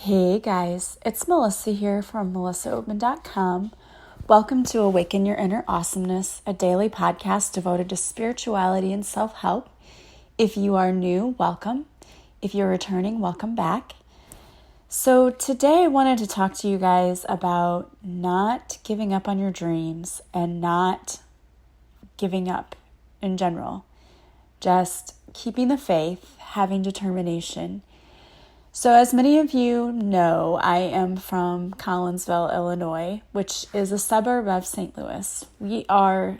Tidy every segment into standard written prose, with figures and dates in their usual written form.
Hey guys, it's Melissa here from melissaoatman.com. Welcome to Awaken Your Inner Awesomeness, a daily podcast devoted to spirituality and self-help. If you are new, welcome. If you're returning, welcome back. So today I wanted to talk to you guys about not giving up on your dreams and not giving up in general. Just keeping the faith, having determination. So as many of you know, I am from Collinsville, Illinois, which is a suburb of St. Louis. We are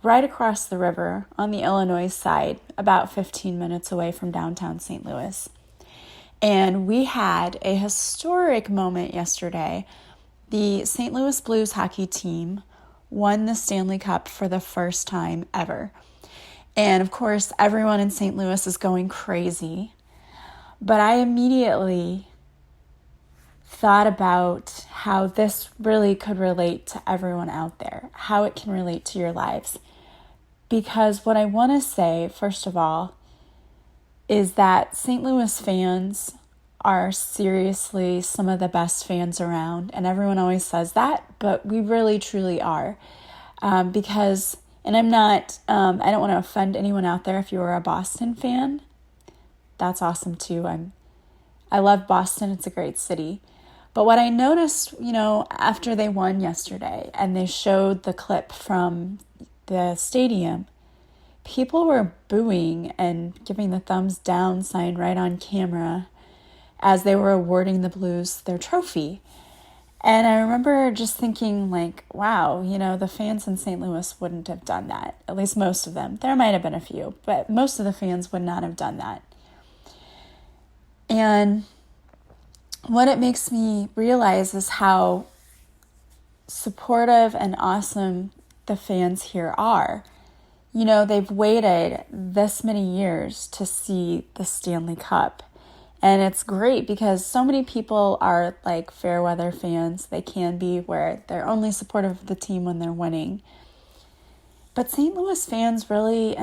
right across the river on the Illinois side, about 15 minutes away from downtown St. Louis. And we had a historic moment yesterday. The St. Louis Blues hockey team won the Stanley Cup for the first time ever. And of course, everyone in St. Louis is going crazy. But I immediately thought about how this really could relate to everyone out there, how it can relate to your lives. Because what I want to say, first of all, is that St. Louis fans are seriously some of the best fans around. And everyone always says that, but we really, truly are. Because, and I'm not, I don't want to offend anyone out there if you are a Boston fan. That's awesome too. I love Boston. It's a great city. But what I noticed, after they won yesterday and they showed the clip from the stadium, people were booing and giving the thumbs down sign right on camera as they were awarding the Blues their trophy. And I remember just thinking wow, the fans in St. Louis wouldn't have done that. At least most of them. There might have been a few, but most of the fans would not have done that. And what it makes me realize is how supportive and awesome the fans here are. They've waited this many years to see the Stanley Cup. And it's great because so many people are like fair weather fans. They can be where they're only supportive of the team when they're winning. But St. Louis fans really,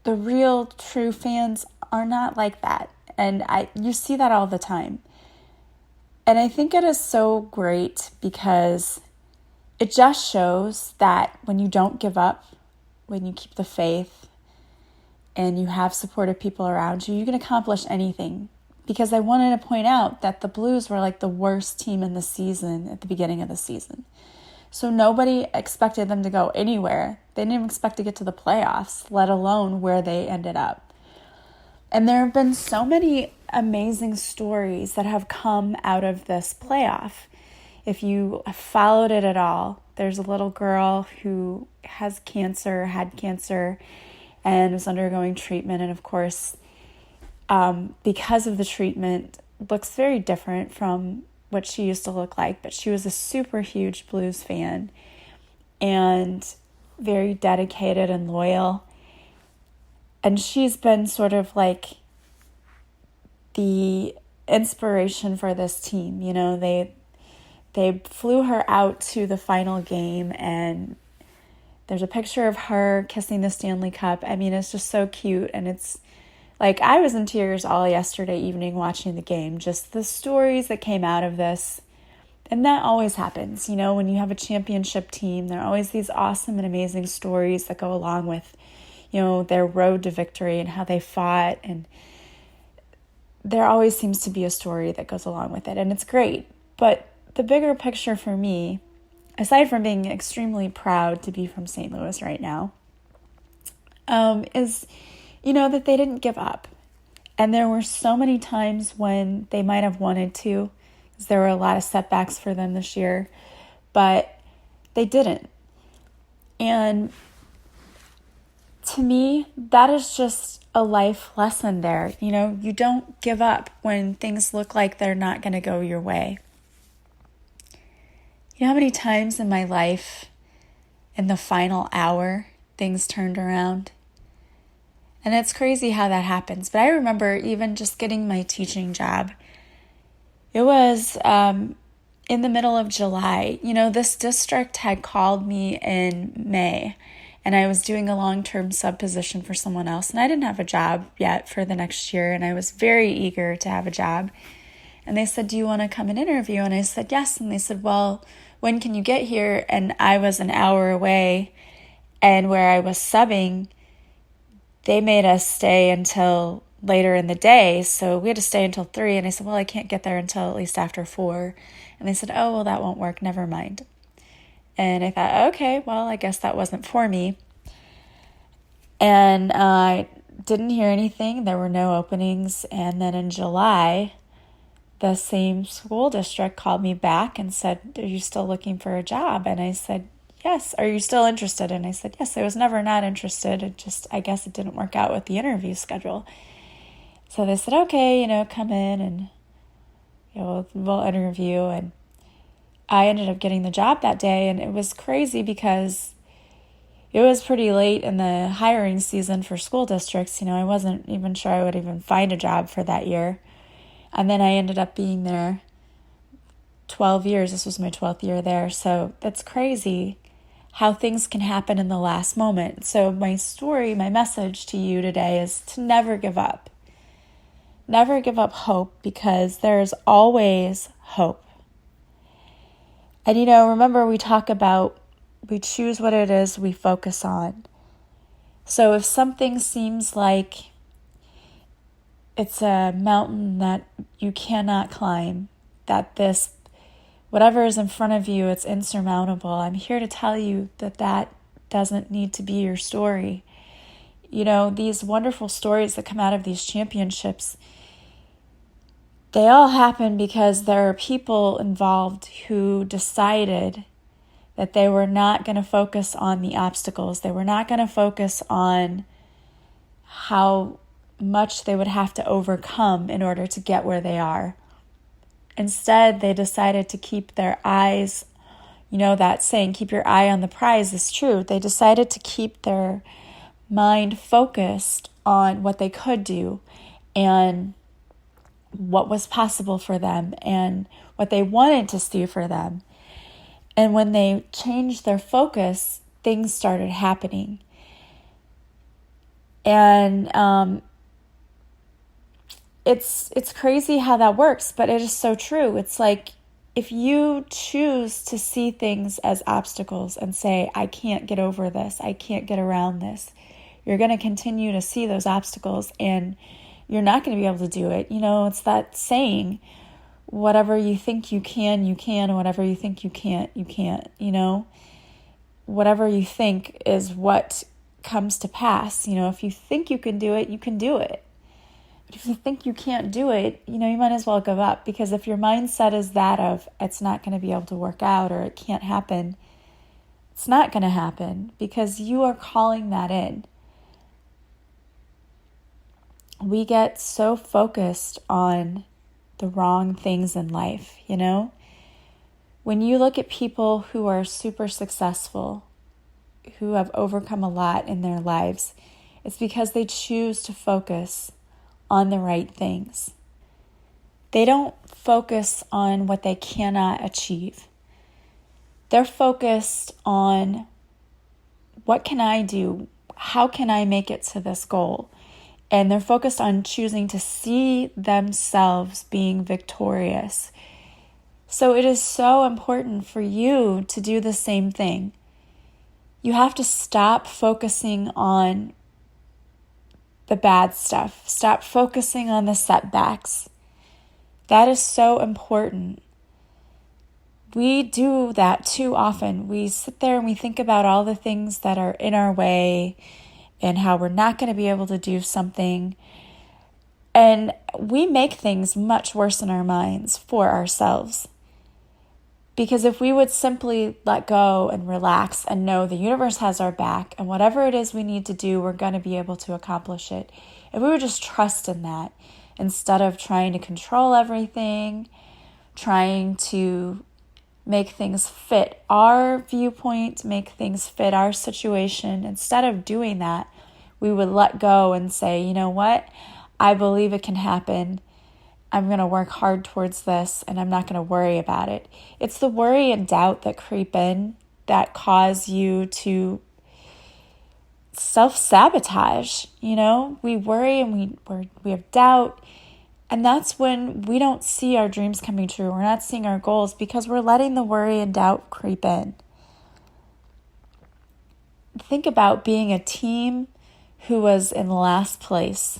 the real true fans are not like that. And you see that all the time. And I think it is so great because it just shows that when you don't give up, when you keep the faith, and you have supportive people around you, you can accomplish anything. Because I wanted to point out that the Blues were like the worst team in the season at the beginning of the season. So nobody expected them to go anywhere. They didn't even expect to get to the playoffs, let alone where they ended up. And there have been so many amazing stories that have come out of this playoff. If you followed it at all, there's a little girl who had cancer, and was undergoing treatment. And of course, because of the treatment, looks very different from what she used to look like. But she was a super huge Blues fan and very dedicated and loyal. And she's been sort of like the inspiration for this team. They flew her out to the final game, and there's a picture of her kissing the Stanley Cup. It's just so cute. And it's like I was in tears all yesterday evening watching the game. Just the stories that came out of this. And that always happens. When you have a championship team, there are always these awesome and amazing stories that go along with their road to victory and how they fought. And there always seems to be a story that goes along with it. And it's great. But the bigger picture for me, aside from being extremely proud to be from St. Louis right now, is, that they didn't give up. And there were so many times when they might have wanted to, because there were a lot of setbacks for them this year, but they didn't. And to me, that is just a life lesson there. You don't give up when things look like they're not going to go your way. You know how many times in my life, in the final hour, things turned around? And it's crazy how that happens. But I remember even just getting my teaching job. It was in the middle of July. This district had called me in May and I was doing a long-term sub position for someone else, and I didn't have a job yet for the next year, and I was very eager to have a job. And they said, do you want to come and interview? And I said, yes. And they said, well, when can you get here? And I was an hour away, and where I was subbing, they made us stay until later in the day. So we had to stay until 3. And I said, well, I can't get there until at least after 4. And they said, oh, well, that won't work. Never mind. And I thought, okay, well, I guess that wasn't for me. And I didn't hear anything. There were no openings. And then in July, the same school district called me back and said, are you still looking for a job? And I said, yes. Are you still interested? And I said, yes. I was never not interested. I guess it didn't work out with the interview schedule. So they said, okay, come in and we'll interview. And I ended up getting the job that day. And it was crazy because it was pretty late in the hiring season for school districts. I wasn't even sure I would even find a job for that year. And then I ended up being there 12 years. This was my 12th year there. So that's crazy how things can happen in the last moment. So my message to you today is to never give up. Never give up hope, because there's always hope. And remember, we talk about we choose what it is we focus on. So if something seems like it's a mountain that you cannot climb, that whatever is in front of you, it's insurmountable, I'm here to tell you that doesn't need to be your story. These wonderful stories that come out of these championships, they all happen because there are people involved who decided that they were not going to focus on the obstacles. They were not going to focus on how much they would have to overcome in order to get where they are. Instead, they decided to keep their eyes, that saying, keep your eye on the prize is true. They decided to keep their mind focused on what they could do and what was possible for them and what they wanted to see for them. And when they changed their focus, things started happening. And it's crazy how that works, but it is so true. It's like if you choose to see things as obstacles and say, I can't get over this, I can't get around this, you're going to continue to see those obstacles and you're not going to be able to do it. It's that saying, whatever you think you can, and whatever you think you can't, you can't. Whatever you think is what comes to pass. If you think you can do it, you can do it. But if you think you can't do it, you might as well give up, because if your mindset is that of it's not going to be able to work out or it can't happen, it's not going to happen because you are calling that in. We get so focused on the wrong things in life, When you look at people who are super successful, who have overcome a lot in their lives, it's because they choose to focus on the right things. They don't focus on what they cannot achieve. They're focused on what can I do? How can I make it to this goal? And they're focused on choosing to see themselves being victorious. So it is so important for you to do the same thing. You have to stop focusing on the bad stuff. Stop focusing on the setbacks. That is so important. We do that too often. We sit there and we think about all the things that are in our way and how we're not going to be able to do something. And we make things much worse in our minds for ourselves. Because if we would simply let go and relax and know the universe has our back and whatever it is we need to do, we're going to be able to accomplish it. If we would just trust in that instead of trying to control everything, trying to make things fit our viewpoint, make things fit our situation. Instead of doing that, we would let go and say, you know what? I believe it can happen. I'm going to work hard towards this and I'm not going to worry about it. It's the worry and doubt that creep in that cause you to self-sabotage. We worry and we have doubt. And that's when we don't see our dreams coming true. We're not seeing our goals because we're letting the worry and doubt creep in. Think about being a team who was in last place.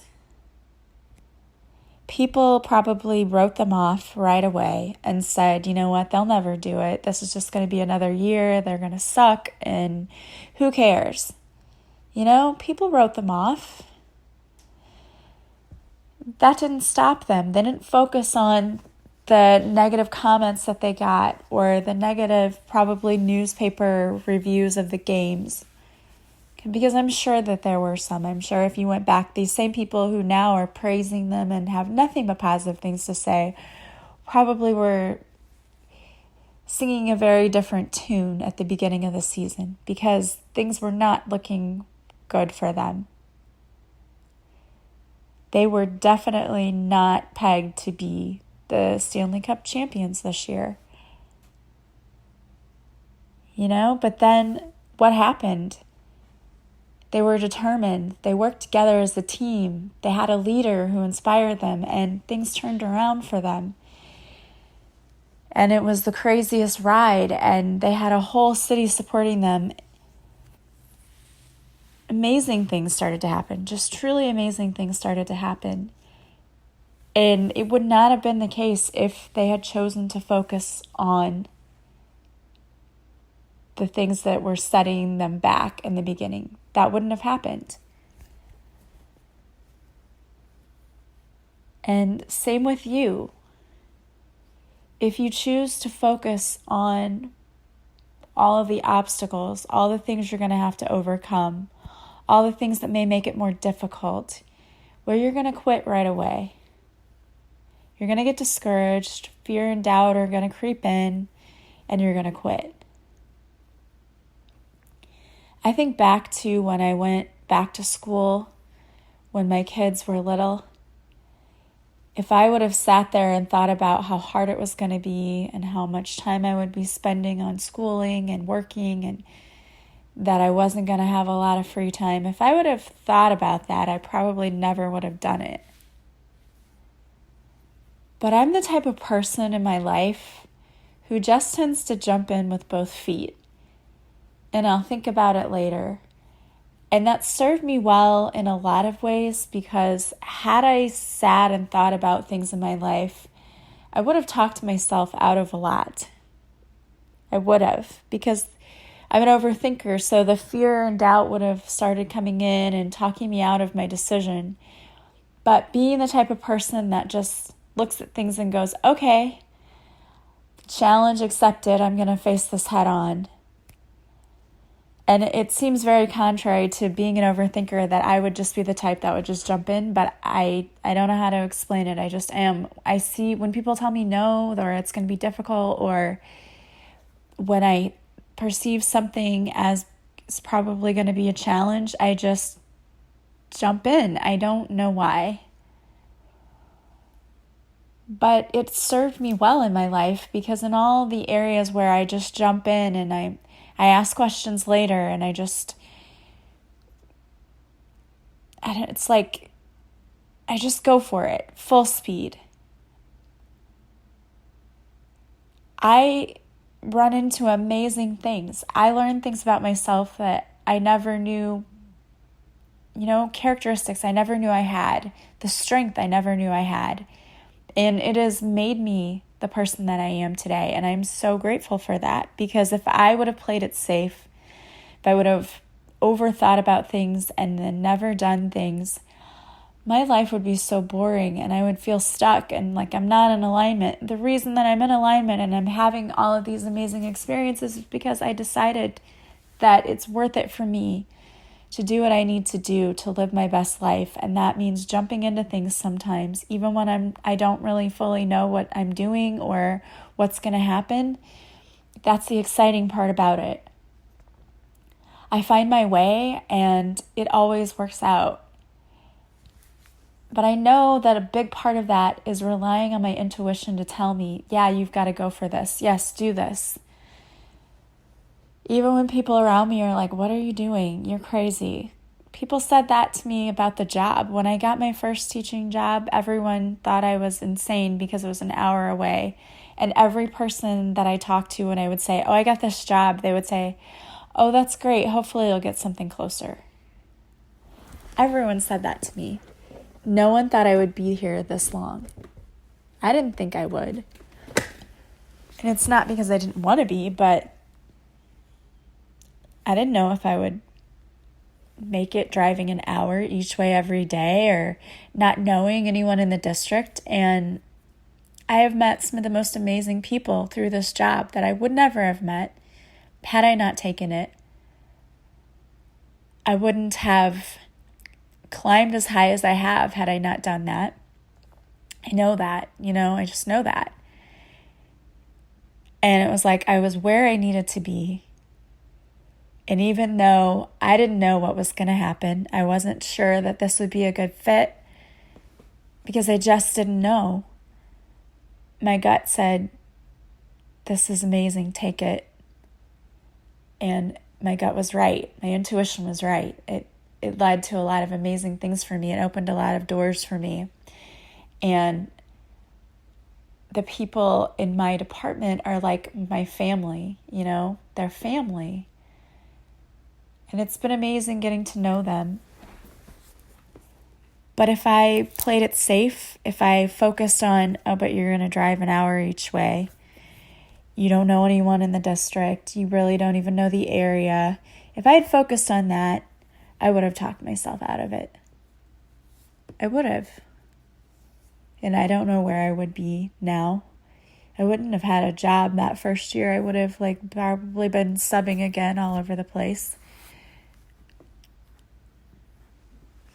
People probably wrote them off right away and said, you know what, they'll never do it. This is just going to be another year. They're going to suck and who cares? People wrote them off. That didn't stop them. They didn't focus on the negative comments that they got or the negative, probably newspaper reviews of the games. Because I'm sure that there were some. I'm sure if you went back, these same people who now are praising them and have nothing but positive things to say probably were singing a very different tune at the beginning of the season because things were not looking good for them. They were definitely not pegged to be the Stanley Cup champions this year. But then what happened? They were determined. They worked together as a team. They had a leader who inspired them, and things turned around for them. And it was the craziest ride, and they had a whole city supporting them. Amazing things started to happen. Just truly amazing things started to happen. And it would not have been the case if they had chosen to focus on the things that were setting them back in the beginning. That wouldn't have happened. And same with you. If you choose to focus on all of the obstacles, all the things you're going to have to overcome, all the things that may make it more difficult, well, you're going to quit right away. You're going to get discouraged. Fear and doubt are going to creep in, and you're going to quit. I think back to when I went back to school when my kids were little. If I would have sat there and thought about how hard it was going to be and how much time I would be spending on schooling and working and that I wasn't going to have a lot of free time, if I would have thought about that, I probably never would have done it. But I'm the type of person in my life who just tends to jump in with both feet. And I'll think about it later. And that served me well in a lot of ways because had I sat and thought about things in my life, I would have talked myself out of a lot. I would have, because I'm an overthinker, so the fear and doubt would have started coming in and talking me out of my decision. But being the type of person that just looks at things and goes, okay, challenge accepted, I'm going to face this head on. And it seems very contrary to being an overthinker that I would just be the type that would just jump in, but I don't know how to explain it. I just am. I see when people tell me no, or it's going to be difficult, or when I perceive something as it's probably going to be a challenge, I just jump in. I don't know why. But it served me well in my life because in all the areas where I just jump in and I ask questions later and it's like I just go for it, full speed. I run into amazing things. I learn things about myself that I never knew, characteristics I never knew I had, the strength I never knew I had. And it has made me the person that I am today. And I'm so grateful for that because if I would have played it safe, if I would have overthought about things and then never done things, my life would be so boring and I would feel stuck and like I'm not in alignment. The reason that I'm in alignment and I'm having all of these amazing experiences is because I decided that it's worth it for me to do what I need to do to live my best life. And that means jumping into things sometimes, even when I don't really fully know what I'm doing or what's going to happen. That's the exciting part about it. I find my way and it always works out. But I know that a big part of that is relying on my intuition to tell me, yeah, you've got to go for this. Yes, do this. Even when people around me are like, what are you doing? You're crazy. People said that to me about the job. When I got my first teaching job, everyone thought I was insane because it was an hour away. And every person that I talked to when I would say, oh, I got this job, they would say, oh, that's great. Hopefully you'll get something closer. Everyone said that to me. No one thought I would be here this long. I didn't think I would. And it's not because I didn't want to be, but I didn't know if I would make it driving an hour each way every day or not knowing anyone in the district. And I have met some of the most amazing people through this job that I would never have met had I not taken it. I wouldn't have climbed as high as I have had I not done that. I know that, I just know that. And it was like I was where I needed to be. And even though I didn't know what was going to happen, I wasn't sure that this would be a good fit because I just didn't know. My gut said, this is amazing, take it. And my gut was right. My intuition was right. It led to a lot of amazing things for me. It opened a lot of doors for me. And the people in my department are like my family, they're family. And it's been amazing getting to know them. But if I played it safe, if I focused on, oh, but you're going to drive an hour each way, you don't know anyone in the district, you really don't even know the area. If I had focused on that, I would have talked myself out of it. I would have. And I don't know where I would be now. I wouldn't have had a job that first year. I would have probably been subbing again all over the place.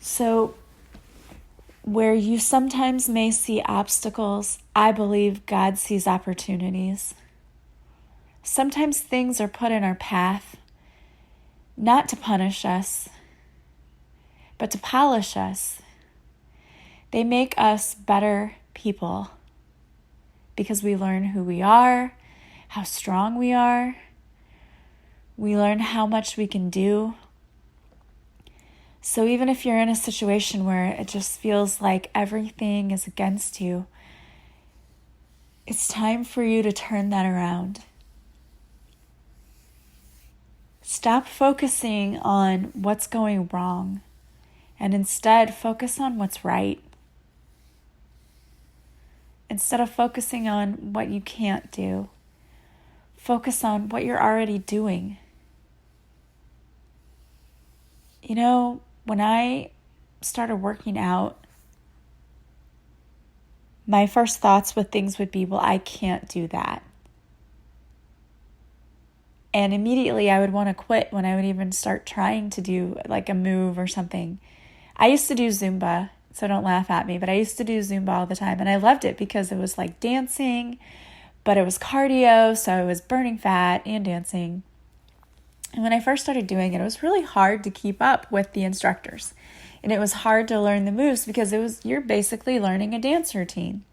So where you sometimes may see obstacles, I believe God sees opportunities. Sometimes things are put in our path, not to punish us, but to polish us. They make us better people because we learn who we are, how strong we are. We learn how much we can do. So even if you're in a situation where it just feels like everything is against you, it's time for you to turn that around. Stop focusing on what's going wrong and instead focus on what's right. Instead of focusing on what you can't do, focus on what you're already doing. When I started working out, my first thoughts with things would be, well, I can't do that. And immediately I would want to quit when I would even start trying to do like a move or something. I used to do Zumba, so don't laugh at me, but I used to do Zumba all the time. And I loved it because it was like dancing, but it was cardio, so I was burning fat and dancing. And when I first started doing it was really hard to keep up with the instructors. And it was hard to learn the moves because you're basically learning a dance routine.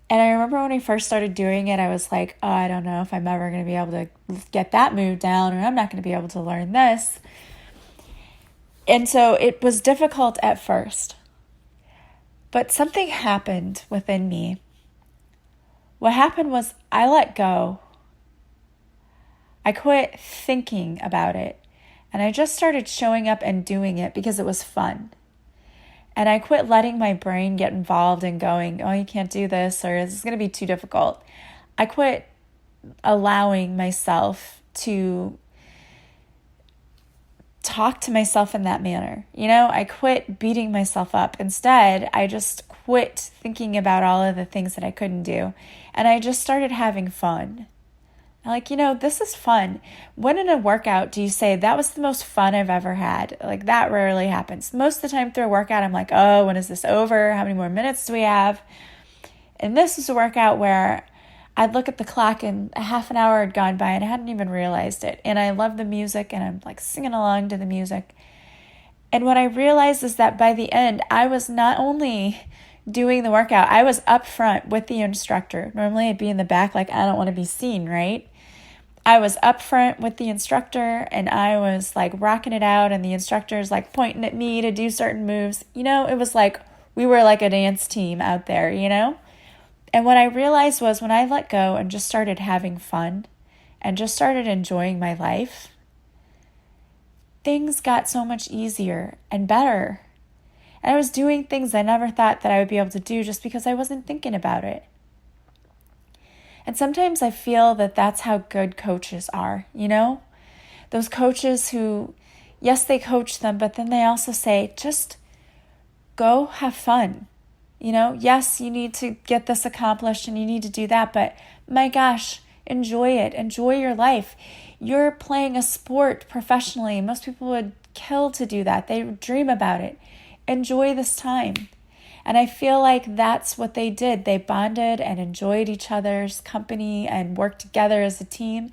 And I remember when I first started doing it, I was like, oh, I don't know if I'm ever going to be able to get that move down, or I'm not going to be able to learn this. And so it was difficult at first. But something happened within me. What happened was I let go. I quit thinking about it, and I just started showing up and doing it because it was fun. And I quit letting my brain get involved and going, oh, you can't do this, or this is going to be too difficult. I quit allowing myself to talk to myself in that manner. I quit beating myself up. Instead, I just quit thinking about all of the things that I couldn't do. And I just started having fun. Like, this is fun. When in a workout do you say, that was the most fun I've ever had? Like, that rarely happens. Most of the time through a workout, I'm like, oh, when is this over? How many more minutes do we have? And this is a workout where I'd look at the clock and a half an hour had gone by and I hadn't even realized it. And I love the music and I'm like singing along to the music. And what I realized is that by the end, I was not only doing the workout, I was up front with the instructor. Normally I'd be in the back, like, I don't want to be seen, right? I was up front with the instructor and I was like rocking it out, and the instructor's like pointing at me to do certain moves. It was like we were like a dance team out there, And what I realized was when I let go and just started having fun and just started enjoying my life, things got so much easier and better. And I was doing things I never thought that I would be able to do just because I wasn't thinking about it. And sometimes I feel that that's how good coaches are, Those coaches who, yes, they coach them, but then they also say, just go have fun. Yes, you need to get this accomplished and you need to do that, but my gosh, enjoy it. Enjoy your life. You're playing a sport professionally. Most people would kill to do that. They dream about it. Enjoy this time. And I feel like that's what they did. They bonded and enjoyed each other's company and worked together as a team.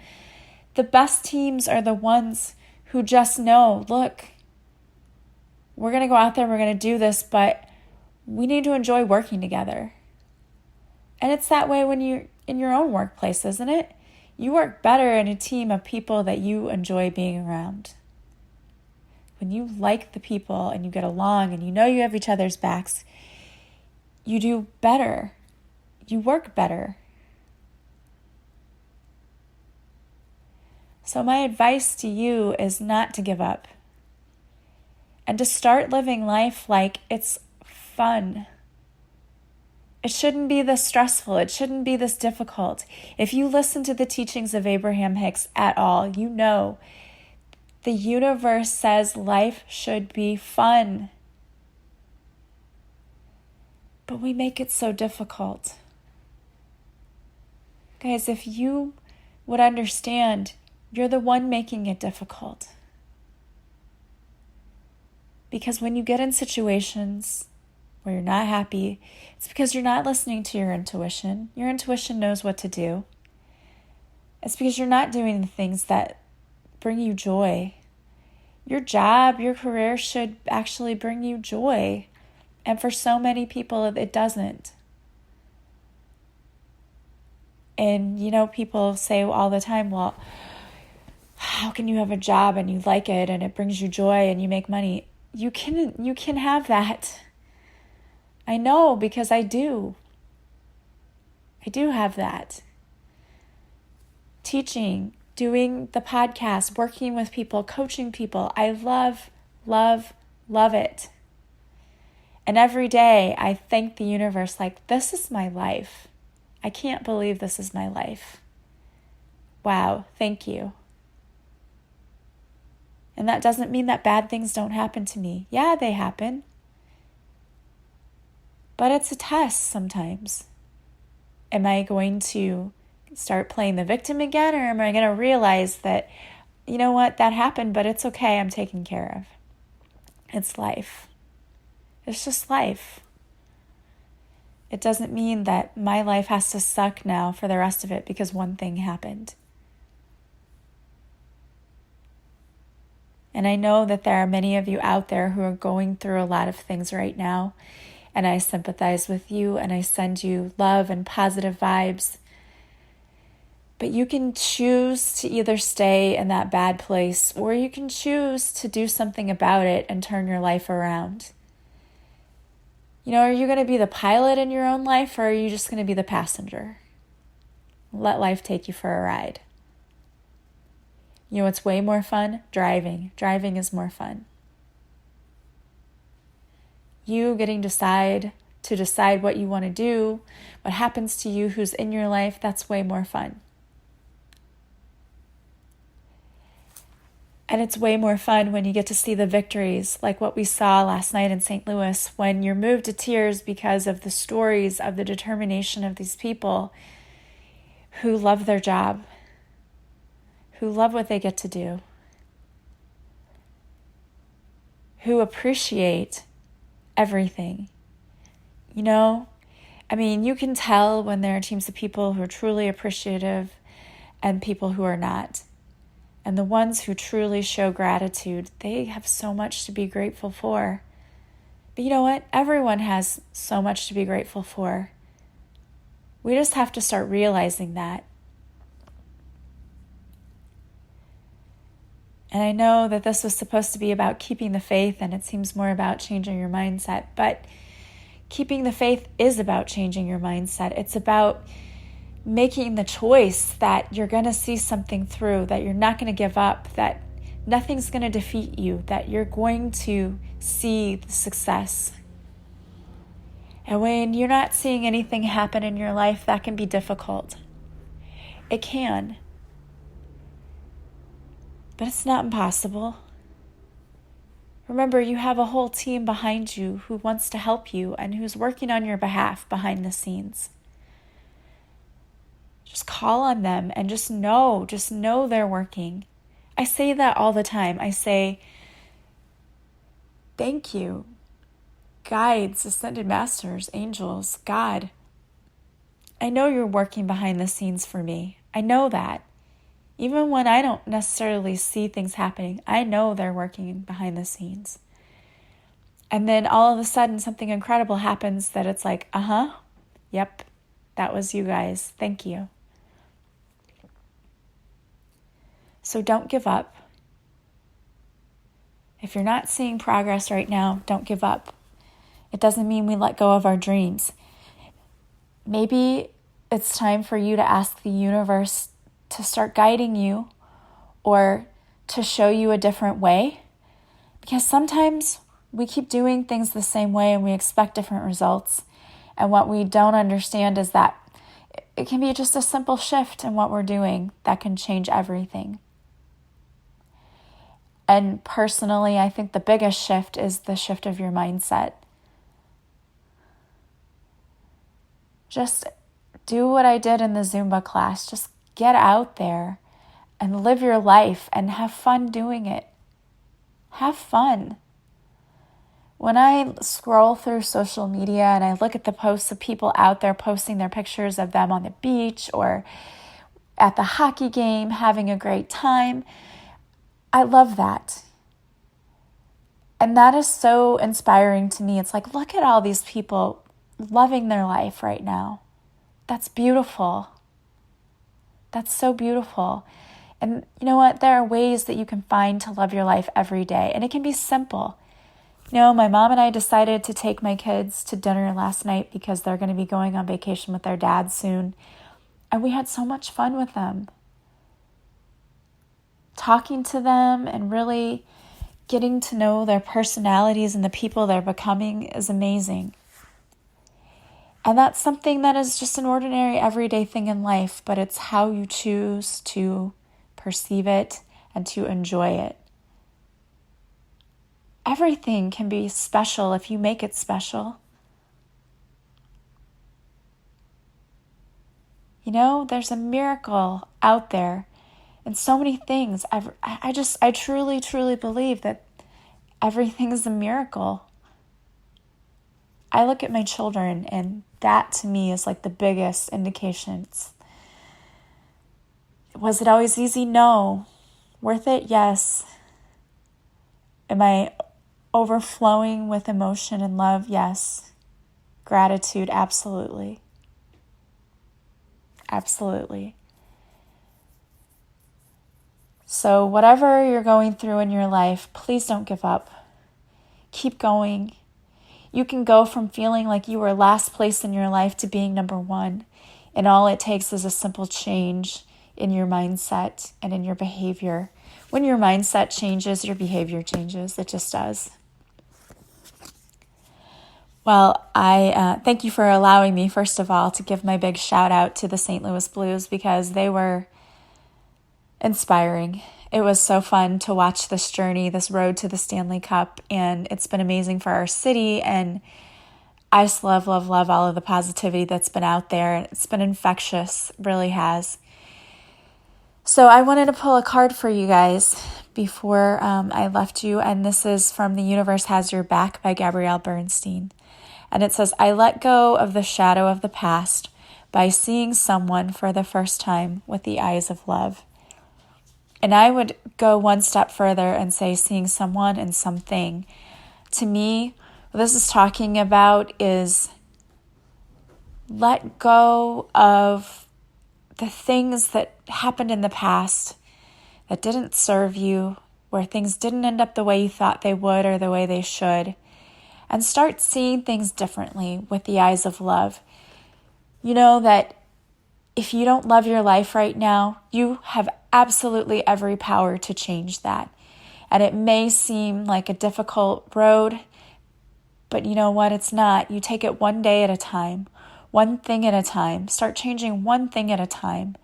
The best teams are the ones who just know, look, we're going to go out there, we're going to do this, but we need to enjoy working together. And it's that way when you're in your own workplace, isn't it? You work better in a team of people that you enjoy being around. When you like the people and you get along and you have each other's backs, you do better. You work better. So my advice to you is not to give up and to start living life like it's fun. It shouldn't be this stressful. It shouldn't be this difficult. If you listen to the teachings of Abraham Hicks at all, you know the universe says life should be fun. But we make it so difficult. Guys, if you would understand, you're the one making it difficult. Because when you get in situations where you're not happy, it's because you're not listening to your intuition. Your intuition knows what to do. It's because you're not doing the things that bring you joy. Your job, your career should actually bring you joy. And for so many people, it doesn't. And, people say all the time, well, how can you have a job and you like it and it brings you joy and you make money? You can have that. I know, because I do. I do have that. Teaching, doing the podcast, working with people, coaching people. I love, love, love it. And every day I thank the universe like, this is my life. I can't believe this is my life. Wow, thank you. And that doesn't mean that bad things don't happen to me. Yeah, they happen. But it's a test sometimes. Am I going to start playing the victim again, or am I going to realize that, you know what, that happened, but it's okay, I'm taken care of. It's life. It's just life. It doesn't mean that my life has to suck now for the rest of it because one thing happened. And I know that there are many of you out there who are going through a lot of things right now, and I sympathize with you and I send you love and positive vibes. But you can choose to either stay in that bad place, or you can choose to do something about it and turn your life around. Are you going to be the pilot in your own life, or are you just going to be the passenger? Let life take you for a ride. What's way more fun? Driving. Driving is more fun. You getting to decide what you want to do, what happens to you, who's in your life, that's way more fun. And it's way more fun when you get to see the victories, like what we saw last night in St. Louis, when you're moved to tears because of the stories of the determination of these people who love their job, who love what they get to do, who appreciate everything. You can tell when there are teams of people who are truly appreciative and people who are not. And the ones who truly show gratitude, they have so much to be grateful for. But you know what? Everyone has so much to be grateful for. We just have to start realizing that. And I know that this was supposed to be about keeping the faith, and it seems more about changing your mindset. But keeping the faith is about changing your mindset. It's about making the choice that you're going to see something through, that you're not going to give up, that nothing's going to defeat you, that you're going to see the success. And when you're not seeing anything happen in your life, that can be difficult. It can. But it's not impossible. Remember, you have a whole team behind you who wants to help you and who's working on your behalf behind the scenes. Just call on them and just know they're working. I say that all the time. I say, thank you, guides, ascended masters, angels, God. I know you're working behind the scenes for me. I know that. Even when I don't necessarily see things happening, I know they're working behind the scenes. And then all of a sudden something incredible happens that it's like, yep, that was you guys. Thank you. So don't give up. If you're not seeing progress right now, don't give up. It doesn't mean we let go of our dreams. Maybe it's time for you to ask the universe to start guiding you or to show you a different way. Because sometimes we keep doing things the same way and we expect different results. And what we don't understand is that it can be just a simple shift in what we're doing that can change everything. And personally, I think the biggest shift is the shift of your mindset. Just do what I did in the Zumba class. Just get out there and live your life and have fun doing it. Have fun. When I scroll through social media and I look at the posts of people out there posting their pictures of them on the beach or at the hockey game having a great time, I love that. And that is so inspiring to me. It's like, look at all these people loving their life right now. That's beautiful. That's so beautiful. And you know what? There are ways that you can find to love your life every day. And it can be simple. You know, my mom and I decided to take my kids to dinner last night because they're going to be going on vacation with their dad soon. And we had so much fun with them. Talking to them and really getting to know their personalities and the people they're becoming is amazing. And that's something that is just an ordinary, everyday thing in life, but it's how you choose to perceive it and to enjoy it. Everything can be special if you make it special. You know, there's a miracle out there in so many things. I truly, truly believe that everything is a miracle. I look at my children, and that to me is like the biggest indication. Was it always easy? No. Worth it? Yes. Am I overflowing with emotion and love? Yes. Gratitude? Absolutely. Absolutely. So whatever you're going through in your life, please don't give up. Keep going. You can go from feeling like you were last place in your life to being number one. And all it takes is a simple change in your mindset and in your behavior. When your mindset changes, your behavior changes. It just does. Well, I thank you for allowing me, first of all, to give my big shout out to the St. Louis Blues because they were inspiring. It was so fun to watch this journey, this road to the Stanley Cup, and it's been amazing for our city, and I just love all of the positivity that's been out there. It's been infectious, really has. So I wanted to pull a card for you guys before I left you, and this is from The Universe Has Your Back by Gabrielle Bernstein. And it says, I let go of the shadow of the past by seeing someone for the first time with the eyes of love. And I would go one step further and say seeing someone and something. To me, what this is talking about is let go of the things that happened in the past that didn't serve you, where things didn't end up the way you thought they would or the way they should, and start seeing things differently with the eyes of love. You know that if you don't love your life right now, you have absolutely every power to change that. And it may seem like a difficult road, but you know what? It's not. You take it one day at a time, one thing at a time. Start changing one thing at a time.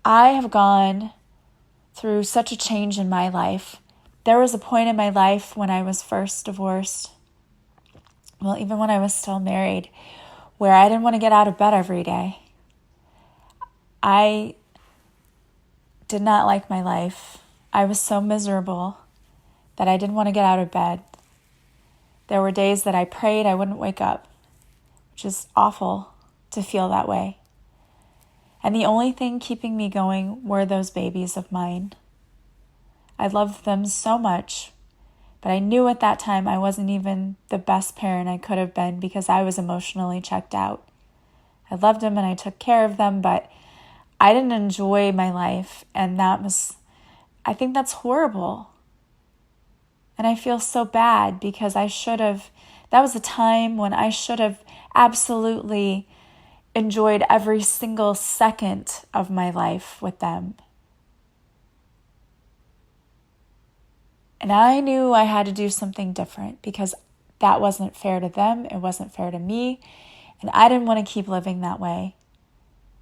I have gone through such a change in my life. There was a point in my life when I was first divorced, well, even when I was still married, where I didn't want to get out of bed every day. I did not like my life. I was so miserable that I didn't want to get out of bed. There were days that I prayed I wouldn't wake up, which is awful to feel that way. And the only thing keeping me going were those babies of mine. I loved them so much, but I knew at that time I wasn't even the best parent I could have been because I was emotionally checked out. I loved them and I took care of them, but I didn't enjoy my life, and I think that's horrible. And I feel so bad because that was a time when I should have absolutely enjoyed every single second of my life with them. And I knew I had to do something different because that wasn't fair to them, it wasn't fair to me, and I didn't want to keep living that way.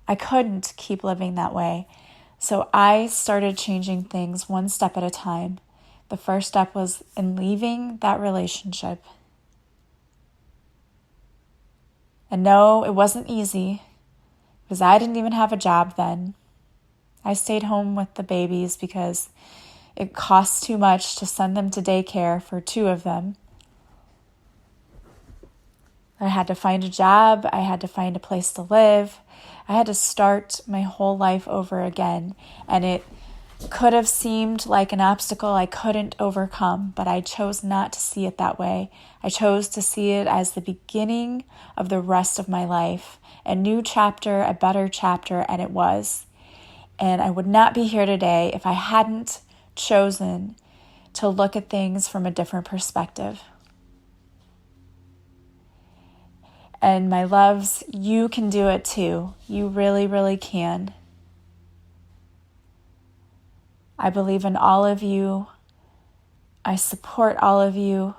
I couldn't keep living that way. So I started changing things one step at a time. The first step was in leaving that relationship. And no, it wasn't easy because I didn't even have a job then. I stayed home with the babies because it costs too much to send them to daycare for 2 of them. I had to find a job. I had to find a place to live. I had to start my whole life over again. And it could have seemed like an obstacle I couldn't overcome, but I chose not to see it that way. I chose to see it as the beginning of the rest of my life, a new chapter, a better chapter, and it was. And I would not be here today if I hadn't chosen to look at things from a different perspective. And my loves, you can do it too. You really, really can. I believe in all of you. I support all of you.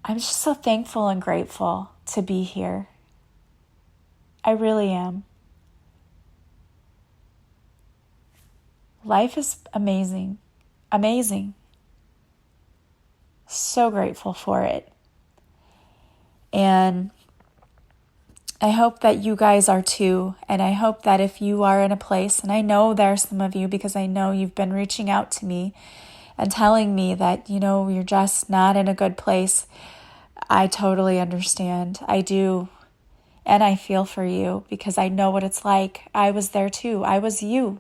I'm just so thankful and grateful to be here. I really am. Life is amazing. Amazing. So grateful for it. And I hope that you guys are too. And I hope that if you are in a place, and I know there are some of you because I know you've been reaching out to me and telling me that, you're just not in a good place. I totally understand. I do. And I feel for you because I know what it's like. I was there too. I was you.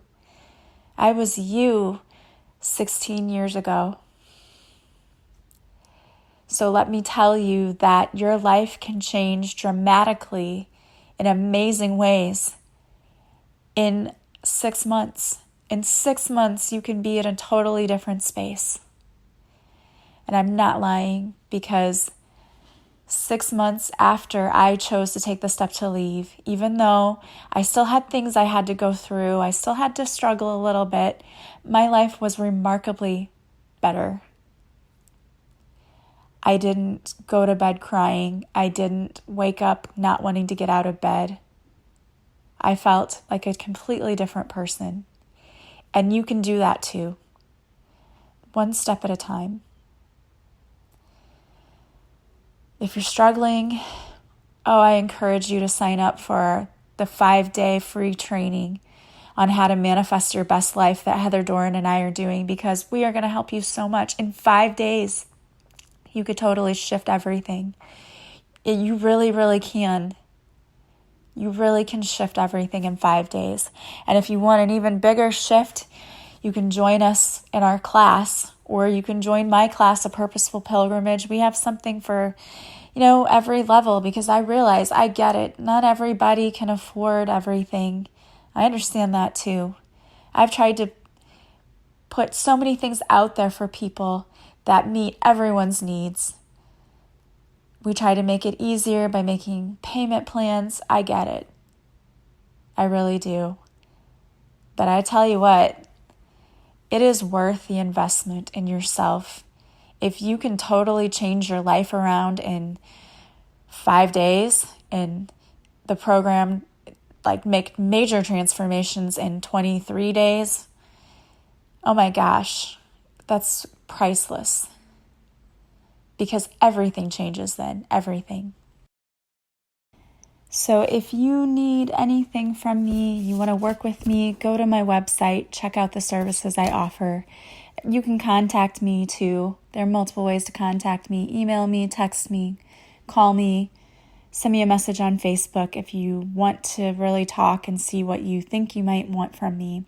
I was you 16 years ago. So let me tell you that your life can change dramatically in amazing ways in 6 months. In 6 months, you can be in a totally different space. And I'm not lying because 6 months after I chose to take the step to leave, even though I still had things I had to go through, I still had to struggle a little bit, my life was remarkably better. I didn't go to bed crying. I didn't wake up not wanting to get out of bed. I felt like a completely different person. And you can do that too. One step at a time. If you're struggling, I encourage you to sign up for the 5-day free training on how to manifest your best life that Heather Doran and I are doing, because we are going to help you so much. In 5 days, you could totally shift everything. You really, really can. You really can shift everything in 5 days. And if you want an even bigger shift, you can join us in our class, or you can join my class, A Purposeful Pilgrimage. We have something for, every level, because I realize, I get it. Not everybody can afford everything. I understand that too. I've tried to put so many things out there for people that meet everyone's needs. We try to make it easier by making payment plans. I get it. I really do. But I tell you what, it is worth the investment in yourself. If you can totally change your life around in 5 days and the program make major transformations in 23 days, oh my gosh, that's priceless. Because everything changes then, everything. So if you need anything from me, you want to work with me, go to my website, check out the services I offer. You can contact me too. There are multiple ways to contact me. Email me, text me, call me, send me a message on Facebook if you want to really talk and see what you think you might want from me.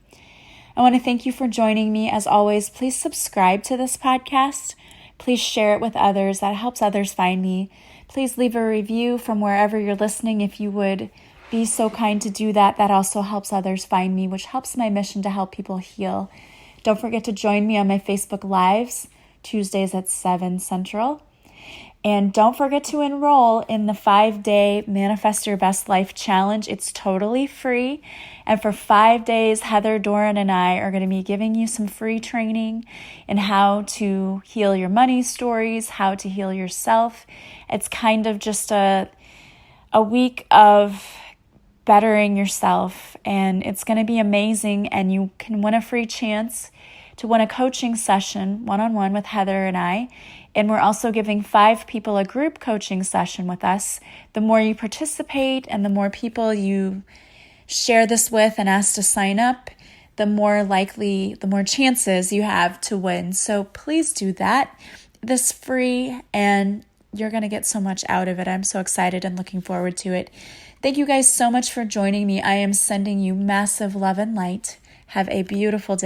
I want to thank you for joining me. As always, please subscribe to this podcast. Please share it with others. That helps others find me. Please leave a review from wherever you're listening if you would be so kind to do that. That also helps others find me, which helps my mission to help people heal. Don't forget to join me on my Facebook Lives, Tuesdays at 7 Central. And don't forget to enroll in the 5-day Manifest Your Best Life Challenge. It's totally free. And for 5 days, Heather, Doran, and I are going to be giving you some free training in how to heal your money stories, how to heal yourself. It's kind of just a week of bettering yourself. And it's going to be amazing. And you can win a free chance to win a coaching session one-on-one with Heather and I. And we're also giving 5 people a group coaching session with us. The more you participate and the more people you share this with and ask to sign up, the more chances you have to win. So please do that. This is free and you're going to get so much out of it. I'm so excited and looking forward to it. Thank you guys so much for joining me. I am sending you massive love and light. Have a beautiful day.